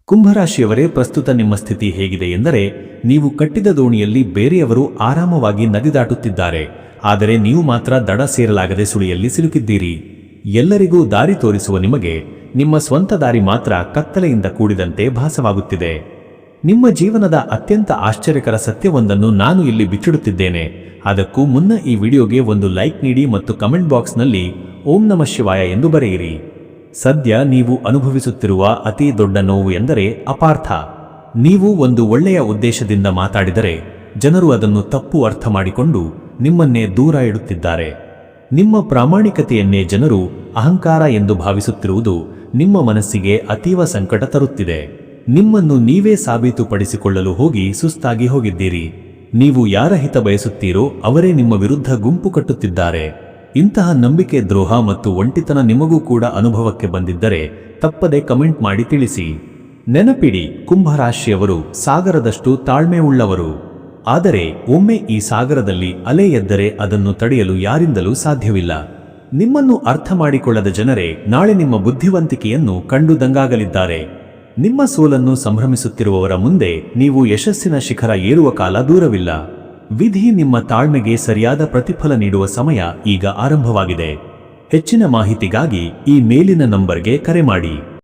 ಕುಂಭರಾಶಿಯವರೇ, ಪ್ರಸ್ತುತ ನಿಮ್ಮ ಸ್ಥಿತಿ ಹೇಗಿದೆ ಎಂದರೆ, ನೀವು ಕಟ್ಟಿದ ದೋಣಿಯಲ್ಲಿ ಬೇರೆಯವರು ಆರಾಮವಾಗಿ ನದಿ ದಾಟುತ್ತಿದ್ದಾರೆ, ಆದರೆ ನೀವು ಮಾತ್ರ ದಡ ಸೇರಲಾಗದೆ ಸುಳಿಯಲ್ಲಿ ಸಿಲುಕಿದ್ದೀರಿ. ಎಲ್ಲರಿಗೂ ದಾರಿ ತೋರಿಸುವ ನಿಮಗೆ ನಿಮ್ಮ ಸ್ವಂತ ದಾರಿ ಮಾತ್ರ ಕತ್ತಲೆಯಿಂದ ಕೂಡಿದಂತೆ ಭಾಸವಾಗುತ್ತಿದೆ. ನಿಮ್ಮ ಜೀವನದ ಅತ್ಯಂತ ಆಶ್ಚರ್ಯಕರ ಸತ್ಯವೊಂದನ್ನು ನಾನು ಇಲ್ಲಿ ಬಿಚ್ಚಿಡುತ್ತಿದ್ದೇನೆ. ಅದಕ್ಕೂ ಮುನ್ನ ಈ ವಿಡಿಯೋಗೆ ಒಂದು ಲೈಕ್ ನೀಡಿ ಮತ್ತು ಕಮೆಂಟ್ ಬಾಕ್ಸ್ನಲ್ಲಿ ಓಂ ನಮಃ ಶಿವಾಯ ಎಂದು ಬರೆಯಿರಿ. ಸದ್ಯ ನೀವು ಅನುಭವಿಸುತ್ತಿರುವ ಅತಿ ದೊಡ್ಡ ನೋವು ಎಂದರೆ ಅಪಾರ್ಥ. ನೀವು ಒಂದು ಒಳ್ಳೆಯ ಉದ್ದೇಶದಿಂದ ಮಾತಾಡಿದರೆ ಜನರು ಅದನ್ನು ತಪ್ಪು ಅರ್ಥ ಮಾಡಿಕೊಂಡು ನಿಮ್ಮನ್ನೇ ದೂರ ಇಡುತ್ತಿದ್ದಾರೆ. ನಿಮ್ಮ ಪ್ರಾಮಾಣಿಕತೆಯನ್ನೇ ಜನರು ಅಹಂಕಾರ ಎಂದು ಭಾವಿಸುತ್ತಿರುವುದು ನಿಮ್ಮ ಮನಸ್ಸಿಗೆ ಅತೀವ ಸಂಕಟ ತರುತ್ತಿದೆ. ನಿಮ್ಮನ್ನು ನೀವೇ ಸಾಬೀತುಪಡಿಸಿಕೊಳ್ಳಲು ಹೋಗಿ ಸುಸ್ತಾಗಿ ಹೋಗಿದ್ದೀರಿ. ನೀವು ಯಾರ ಹಿತ ಬಯಸುತ್ತೀರೋ ಅವರೇ ನಿಮ್ಮ ವಿರುದ್ಧ ಗುಂಪು ಕಟ್ಟುತ್ತಿದ್ದಾರೆ. ಇಂತಹ ನಂಬಿಕೆ ದ್ರೋಹ ಮತ್ತು ಒಂಟಿತನ ನಿಮಗೂ ಕೂಡ ಅನುಭವಕ್ಕೆ ಬಂದಿದ್ದರೆ ತಪ್ಪದೆ ಕಮೆಂಟ್ ಮಾಡಿ ತಿಳಿಸಿ. ನೆನಪಿಡಿ, ಕುಂಭರಾಶಿಯವರು ಸಾಗರದಷ್ಟು ತಾಳ್ಮೆ ಉಳ್ಳವರು. ಆದರೆ ಒಮ್ಮೆ ಈ ಸಾಗರದಲ್ಲಿ ಅಲೆ ಎದ್ದರೆ ಅದನ್ನು ತಡೆಯಲು ಯಾರಿಂದಲೂ ಸಾಧ್ಯವಿಲ್ಲ. ನಿಮ್ಮನ್ನು ಅರ್ಥ ಮಾಡಿಕೊಳ್ಳದ ಜನರೇ ನಾಳೆ ನಿಮ್ಮ ಬುದ್ಧಿವಂತಿಕೆಯನ್ನು ಕಂಡು ದಂಗಾಗಲಿದ್ದಾರೆ. ನಿಮ್ಮ ಸೋಲನ್ನು ಸಂಭ್ರಮಿಸುತ್ತಿರುವವರ ಮುಂದೆ ನೀವು ಯಶಸ್ಸಿನ ಶಿಖರ ಏರುವ ಕಾಲ ದೂರವಿಲ್ಲ. ವಿಧಿ ನಿಮ್ಮ ತಾಳ್ಮೆಗೆ ಸರಿಯಾದ ಪ್ರತಿಫಲ ನೀಡುವ ಸಮಯ ಈಗ ಆರಂಭವಾಗಿದೆ. ಹೆಚ್ಚಿನ ಮಾಹಿತಿಗಾಗಿ ಈ ಮೇಲಿನ ನಂಬರ್ಗೆ ಕರೆ ಮಾಡಿ.